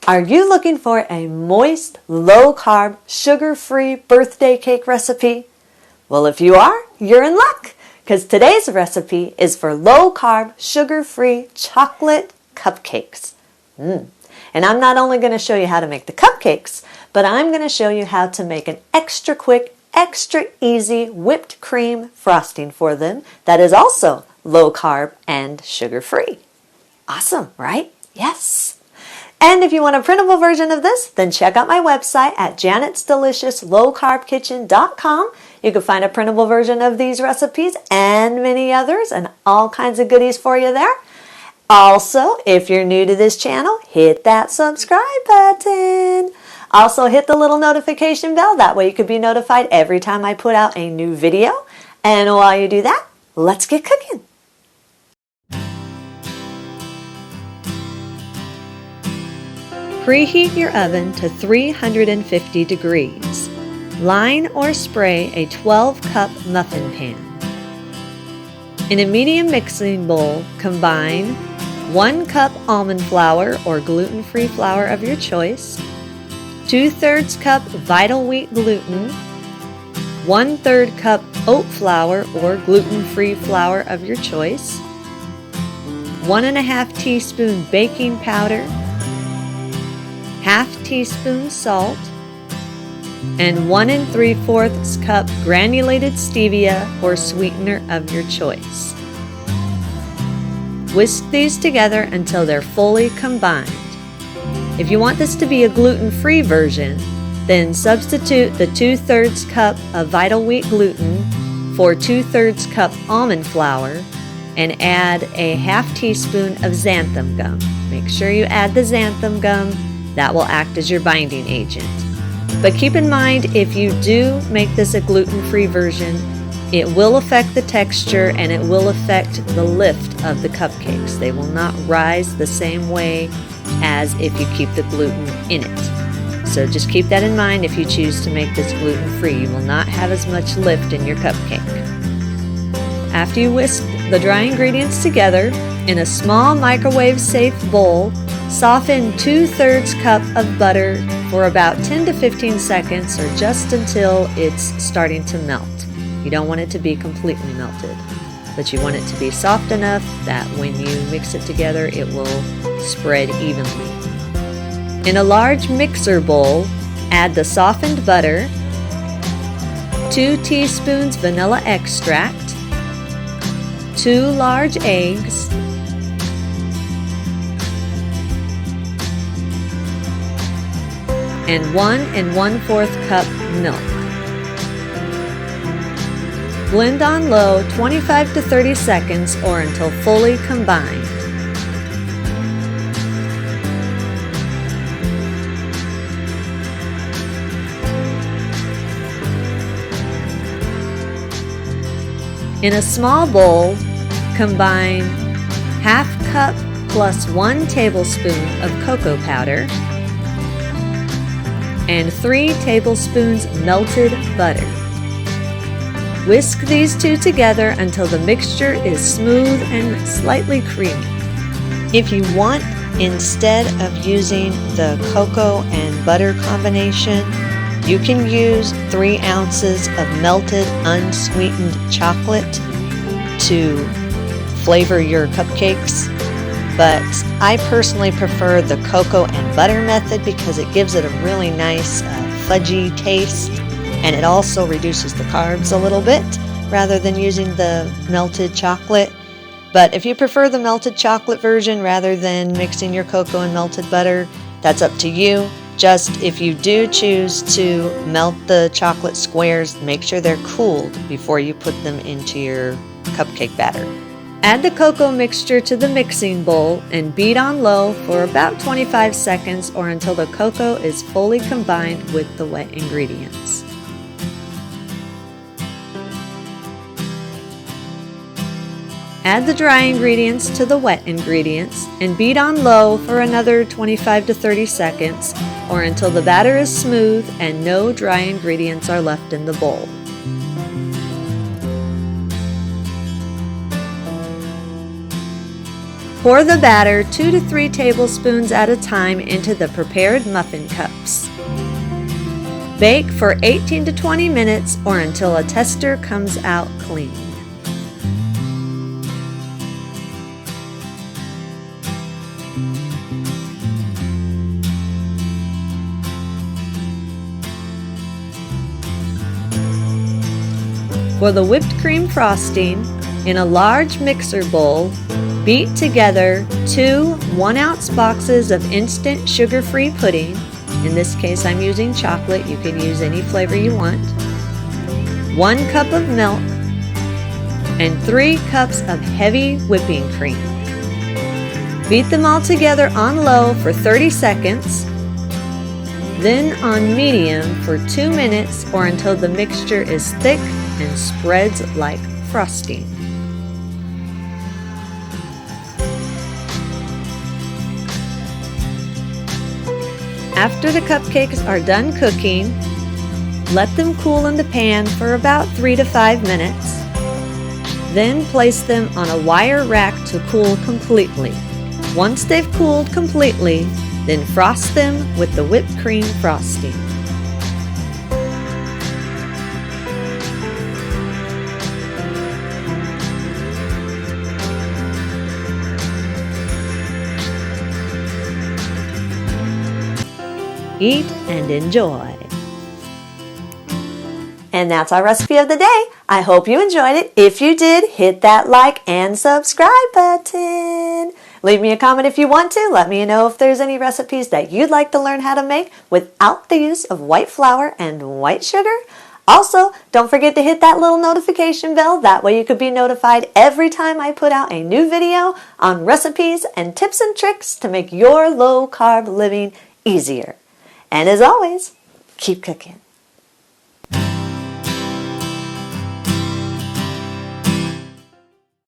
Are you looking for a moist, low-carb, sugar-free birthday cake recipe? Well, if you are, you're in luck, because today's recipe is for low-carb, sugar-free chocolate cupcakes. And I'm not only going to show you how to make the cupcakes, but I'm going to show you how to make an extra quick, extra easy whipped cream frosting for them that is also low-carb and sugar-free. Awesome, right? Yes. And if you want a printable version of this, then check out my website at janetsdeliciouslowcarbkitchen.com. You can find a printable version of these recipes and many others and all kinds of goodies for you there. Also, if you're new to this channel, hit that subscribe button. Also, hit the little notification bell. That way you can be notified every time I put out a new video. And while you do that, let's get cooking. Preheat your oven to 350 degrees. Line or spray a 12-cup muffin pan. In a medium mixing bowl, combine 1 cup almond flour or gluten-free flour of your choice, 2/3 cup Vital Wheat gluten, 1/3 cup oat flour or gluten-free flour of your choice, 1½ teaspoon baking powder, 1/2 teaspoon salt, and 1 3/4 cup granulated stevia or sweetener of your choice. Whisk these together until they're fully combined. If you want this to be a gluten-free version, then substitute the 2/3 cup of Vital Wheat gluten for 2/3 cup almond flour and add a 1/2 teaspoon of xanthan gum. Make sure you add the xanthan gum. That will act as your binding agent. But keep in mind, if you do make this a gluten-free version, it will affect the texture and it will affect the lift of the cupcakes. They will not rise the same way as if you keep the gluten in it. So just keep that in mind if you choose to make this gluten-free. You will not have as much lift in your cupcake. After you whisk the dry ingredients together, in a small microwave-safe bowl, soften 2/3 cup of butter for about 10 to 15 seconds or just until it's starting to melt. You don't want it to be completely melted, but you want it to be soft enough that when you mix it together, it will spread evenly. In a large mixer bowl, add the softened butter, 2 teaspoons vanilla extract, 2 large eggs, and 1 1/4 cup milk. Blend on low 25 to 30 seconds or until fully combined. In a small bowl, combine 1/2 cup plus 1 tablespoon of cocoa powder and 3 tablespoons melted butter. Whisk these two together until the mixture is smooth and slightly creamy. If you want, instead of using the cocoa and butter combination, you can use 3 ounces of melted unsweetened chocolate to flavor your cupcakes. But I personally prefer the cocoa and butter method because it gives it a really nice fudgy taste, and it also reduces the carbs a little bit rather than using the melted chocolate. But if you prefer the melted chocolate version rather than mixing your cocoa and melted butter, that's up to you. Just if you do choose to melt the chocolate squares, make sure they're cooled before you put them into your cupcake batter. Add the cocoa mixture to the mixing bowl and beat on low for about 25 seconds or until the cocoa is fully combined with the wet ingredients. Add the dry ingredients to the wet ingredients and beat on low for another 25 to 30 seconds or until the batter is smooth and no dry ingredients are left in the bowl. Pour the batter 2 to 3 tablespoons at a time into the prepared muffin cups. Bake for 18 to 20 minutes or until a tester comes out clean. For the whipped cream frosting, in a large mixer bowl, beat together 2 1-ounce boxes of instant sugar-free pudding. In this case, I'm using chocolate. You can use any flavor you want. 1 cup of milk and 3 cups of heavy whipping cream. Beat them all together on low for 30 seconds, then on medium for 2 minutes or until the mixture is thick and spreads like frosting. After the cupcakes are done cooking, let them cool in the pan for about 3 to 5 minutes. Then place them on a wire rack to cool completely. Once they've cooled completely, then frost them with the whipped cream frosting. Eat and enjoy. And that's our recipe of the day. I hope you enjoyed it. If you did, hit that like and subscribe button. Leave me a comment if you want to. Let me know if there's any recipes that you'd like to learn how to make without the use of white flour and white sugar. Also, don't forget to hit that little notification bell. That way you could be notified every time I put out a new video on recipes and tips and tricks to make your low-carb living easier. And as always, keep cooking.